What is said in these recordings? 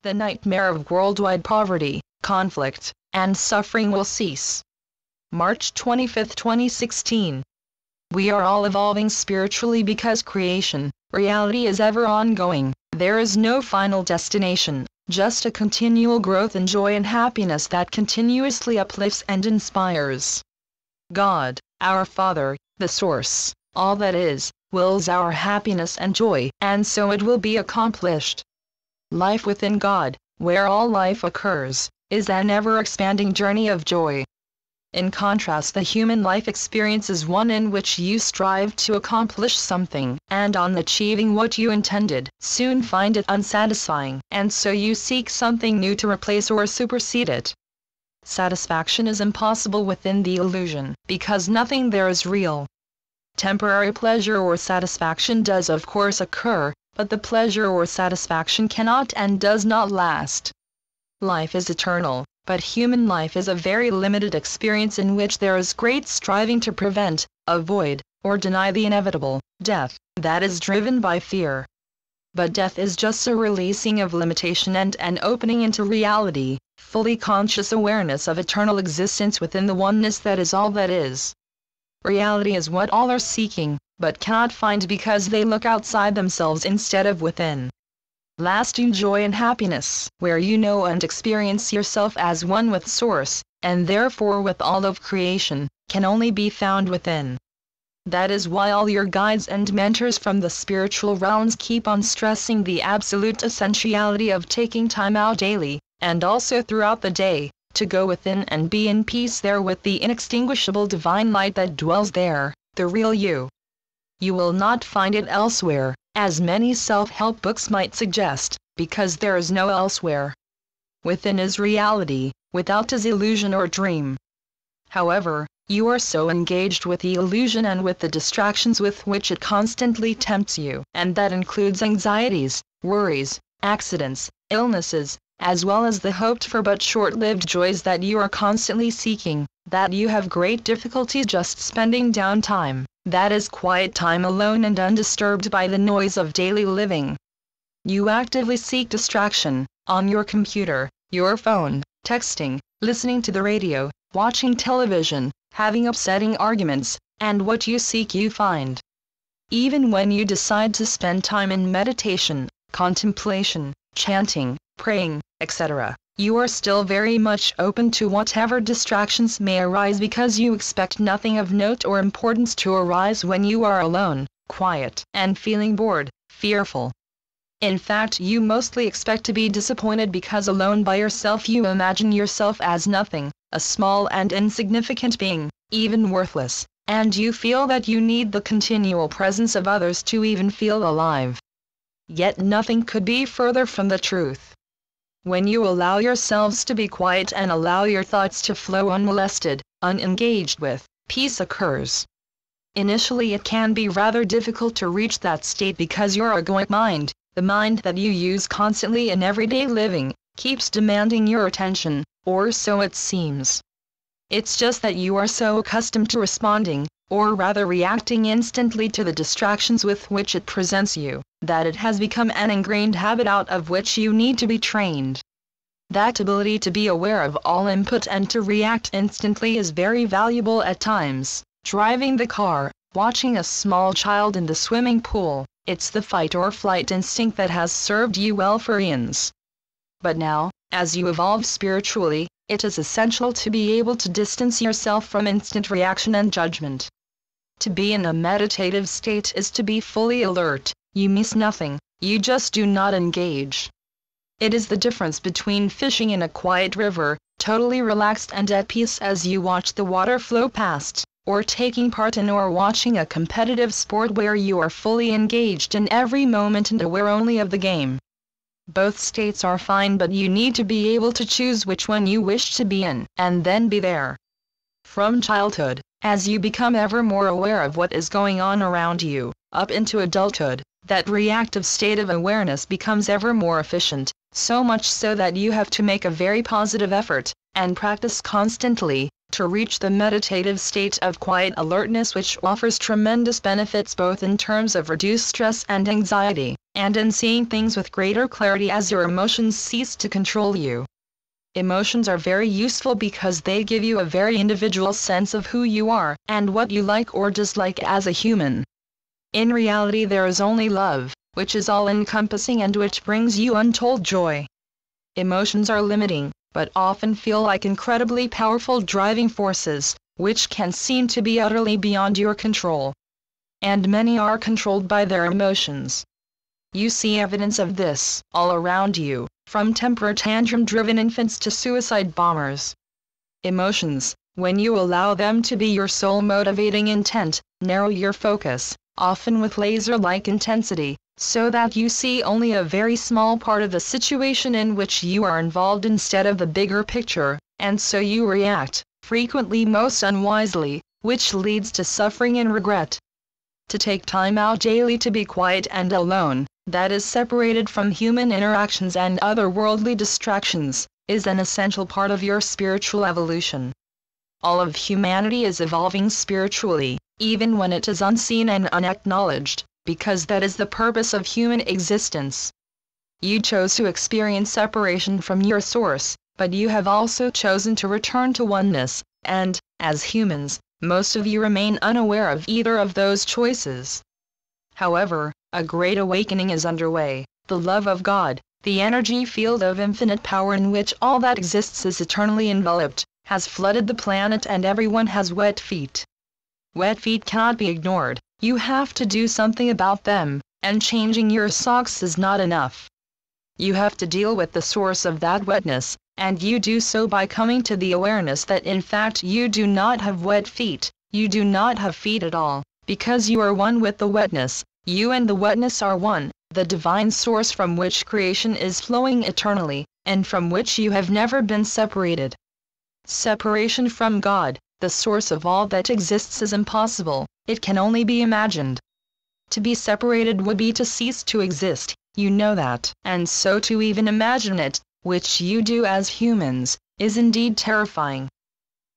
the nightmare of worldwide poverty, conflict, and suffering will cease. March 25, 2016. We are all evolving spiritually because creation, reality is ever ongoing. There is no final destination, just a continual growth in joy and happiness that continuously uplifts and inspires. God, our Father, the Source, all that is, wills our happiness and joy, and so it will be accomplished. Life within God, where all life occurs, is an ever-expanding journey of joy. In contrast, the human life experience is one in which you strive to accomplish something, and on achieving what you intended, soon find it unsatisfying, and so you seek something new to replace or supersede it. Satisfaction is impossible within the illusion, because nothing there is real. Temporary pleasure or satisfaction does of course occur, but the pleasure or satisfaction cannot and does not last. Life is eternal, but human life is a very limited experience in which there is great striving to prevent, avoid, or deny the inevitable, death, that is driven by fear. But death is just a releasing of limitation and an opening into reality, fully conscious awareness of eternal existence within the oneness that is all that is. Reality is what all are seeking, but cannot find because they look outside themselves instead of within. Lasting joy and happiness, where you know and experience yourself as one with Source, and therefore with all of creation, can only be found within. That is why all your guides and mentors from the spiritual realms keep on stressing the absolute essentiality of taking time out daily, and also throughout the day, to go within and be in peace there with the inextinguishable divine light that dwells there, the real you. You will not find it elsewhere, as many self-help books might suggest, because there is no elsewhere. Within is reality, without is illusion or dream. However, you are so engaged with the illusion and with the distractions with which it constantly tempts you, and that includes anxieties, worries, accidents, illnesses, as well as the hoped-for but short-lived joys that you are constantly seeking, that you have great difficulty just spending downtime, that is quiet time alone and undisturbed by the noise of daily living. You actively seek distraction, on your computer, your phone, texting, listening to the radio, watching television, having upsetting arguments, and what you seek you find. Even when you decide to spend time in meditation, contemplation, chanting, praying, etc., you are still very much open to whatever distractions may arise because you expect nothing of note or importance to arise when you are alone, quiet, and feeling bored, fearful. In fact, you mostly expect to be disappointed because alone by yourself you imagine yourself as nothing, a small and insignificant being, even worthless, and you feel that you need the continual presence of others to even feel alive. Yet nothing could be further from the truth. When you allow yourselves to be quiet and allow your thoughts to flow unmolested, unengaged with, peace occurs. Initially it can be rather difficult to reach that state because your egoic mind, the mind that you use constantly in everyday living, keeps demanding your attention, or so it seems. It's just that you are so accustomed to responding, or rather reacting instantly to the distractions with which it presents you, that it has become an ingrained habit out of which you need to be trained. That ability to be aware of all input and to react instantly is very valuable at times. Driving the car, watching a small child in the swimming pool, it's the fight or flight instinct that has served you well for eons. But now, as you evolve spiritually, it is essential to be able to distance yourself from instant reaction and judgment. To be in a meditative state is to be fully alert. You miss nothing, you just do not engage. It is the difference between fishing in a quiet river, totally relaxed and at peace as you watch the water flow past, or taking part in or watching a competitive sport where you are fully engaged in every moment and aware only of the game. Both states are fine, but you need to be able to choose which one you wish to be in, and then be there. From childhood, as you become ever more aware of what is going on around you, up into adulthood, that reactive state of awareness becomes ever more efficient, so much so that you have to make a very positive effort, and practice constantly, to reach the meditative state of quiet alertness, which offers tremendous benefits both in terms of reduced stress and anxiety, and in seeing things with greater clarity as your emotions cease to control you. Emotions are very useful because they give you a very individual sense of who you are and what you like or dislike as a human. In reality, there is only love, which is all-encompassing and which brings you untold joy. Emotions are limiting, but often feel like incredibly powerful driving forces, which can seem to be utterly beyond your control. And many are controlled by their emotions. You see evidence of this all around you, from temper tantrum-driven infants to suicide bombers. Emotions, when you allow them to be your sole motivating intent, narrow your focus, often with laser-like intensity, so that you see only a very small part of the situation in which you are involved instead of the bigger picture, and so you react, frequently most unwisely, which leads to suffering and regret. To take time out daily to be quiet and alone, that is separated from human interactions and other worldly distractions, is an essential part of your spiritual evolution. All of humanity is evolving spiritually, even when it is unseen and unacknowledged, because that is the purpose of human existence. You chose to experience separation from your source, but you have also chosen to return to oneness, and, as humans, most of you remain unaware of either of those choices. However, a great awakening is underway. The love of God, the energy field of infinite power in which all that exists is eternally enveloped, has flooded the planet and everyone has wet feet. Wet feet cannot be ignored, you have to do something about them, and changing your socks is not enough. You have to deal with the source of that wetness, and you do so by coming to the awareness that in fact you do not have wet feet, you do not have feet at all, because you are one with the wetness. You and the wetness are one, the divine source from which creation is flowing eternally, and from which you have never been separated. Separation from God, the source of all that exists, is impossible, it can only be imagined. To be separated would be to cease to exist, you know that, and so to even imagine it, which you do as humans, is indeed terrifying.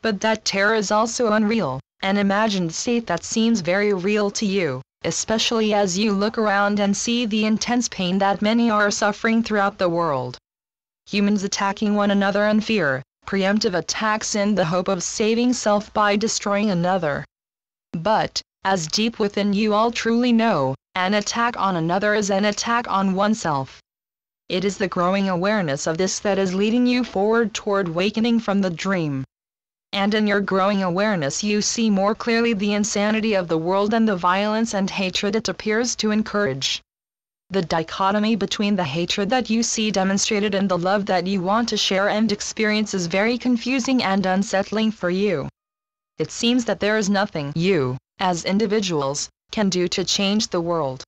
But that terror is also unreal, an imagined state that seems very real to you, especially as you look around and see the intense pain that many are suffering throughout the world. Humans attacking one another in fear, preemptive attacks in the hope of saving self by destroying another. But, as deep within you all truly know, an attack on another is an attack on oneself. It is the growing awareness of this that is leading you forward toward awakening from the dream. And in your growing awareness you see more clearly the insanity of the world and the violence and hatred it appears to encourage. The dichotomy between the hatred that you see demonstrated and the love that you want to share and experience is very confusing and unsettling for you. It seems that there is nothing you, as individuals, can do to change the world.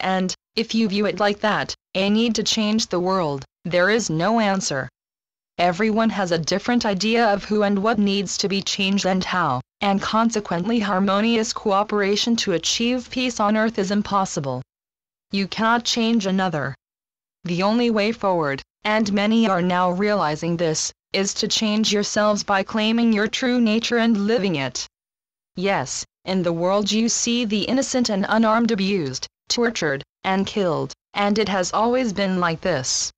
And, if you view it like that, a need to change the world, there is no answer. Everyone has a different idea of who and what needs to be changed and how, and consequently harmonious cooperation to achieve peace on earth is impossible. You cannot change another. The only way forward, and many are now realizing this, is to change yourselves by claiming your true nature and living it. Yes, in the world you see the innocent and unarmed abused, tortured, and killed, and it has always been like this.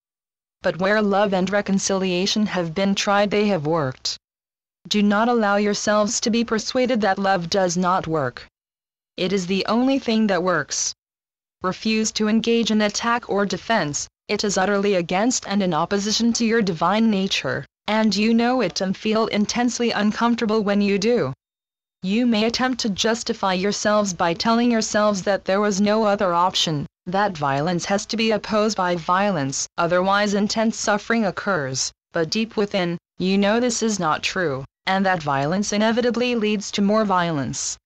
But where love and reconciliation have been tried, they have worked. Do not allow yourselves to be persuaded that love does not work. It is the only thing that works. Refuse to engage in attack or defense, it is utterly against and in opposition to your divine nature, and you know it and feel intensely uncomfortable when you do. You may attempt to justify yourselves by telling yourselves that there was no other option, that violence has to be opposed by violence, otherwise intense suffering occurs, but deep within, you know this is not true, and that violence inevitably leads to more violence.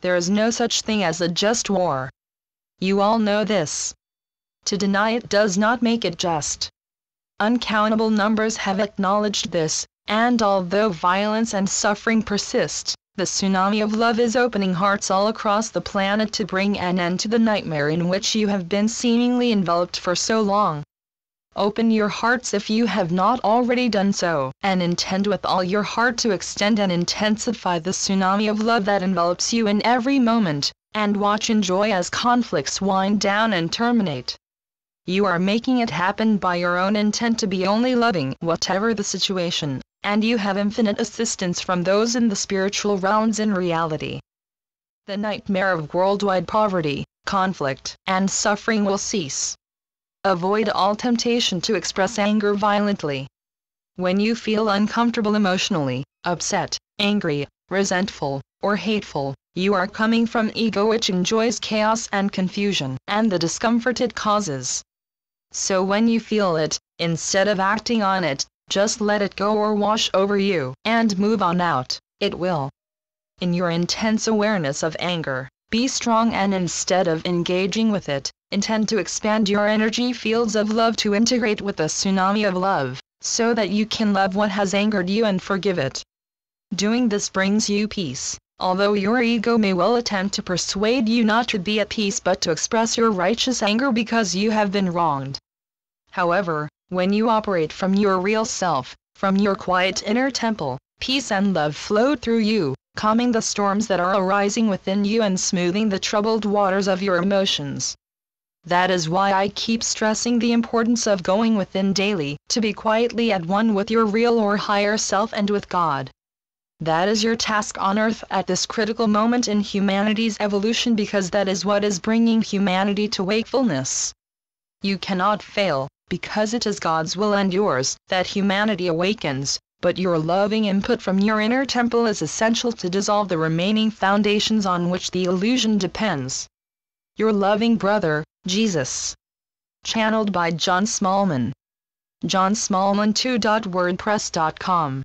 There is no such thing as a just war. You all know this. To deny it does not make it just. Uncountable numbers have acknowledged this, and although violence and suffering persist, the tsunami of love is opening hearts all across the planet to bring an end to the nightmare in which you have been seemingly enveloped for so long. Open your hearts if you have not already done so, and intend with all your heart to extend and intensify the tsunami of love that envelops you in every moment, and watch in joy as conflicts wind down and terminate. You are making it happen by your own intent to be only loving whatever the situation, and you have infinite assistance from those in the spiritual realms in reality. The nightmare of worldwide poverty, conflict, and suffering will cease. Avoid all temptation to express anger violently. When you feel uncomfortable emotionally, upset, angry, resentful, or hateful, you are coming from ego, which enjoys chaos and confusion and the discomfort it causes. So when you feel it, instead of acting on it, just let it go or wash over you and move on out. It will. In your intense awareness of anger, be strong, and instead of engaging with it, intend to expand your energy fields of love to integrate with the tsunami of love, so that you can love what has angered you and forgive it. Doing this brings you peace, although your ego may well attempt to persuade you not to be at peace but to express your righteous anger because you have been wronged. However, when you operate from your real self, from your quiet inner temple, peace and love flow through you, calming the storms that are arising within you and smoothing the troubled waters of your emotions. That is why I keep stressing the importance of going within daily, to be quietly at one with your real or higher self and with God. That is your task on earth at this critical moment in humanity's evolution, because that is what is bringing humanity to wakefulness. You cannot fail, because it is God's will and yours that humanity awakens, but your loving input from your inner temple is essential to dissolve the remaining foundations on which the illusion depends. Your loving brother, Jesus. Channeled by John Smallman. johnsmallman2.wordpress.com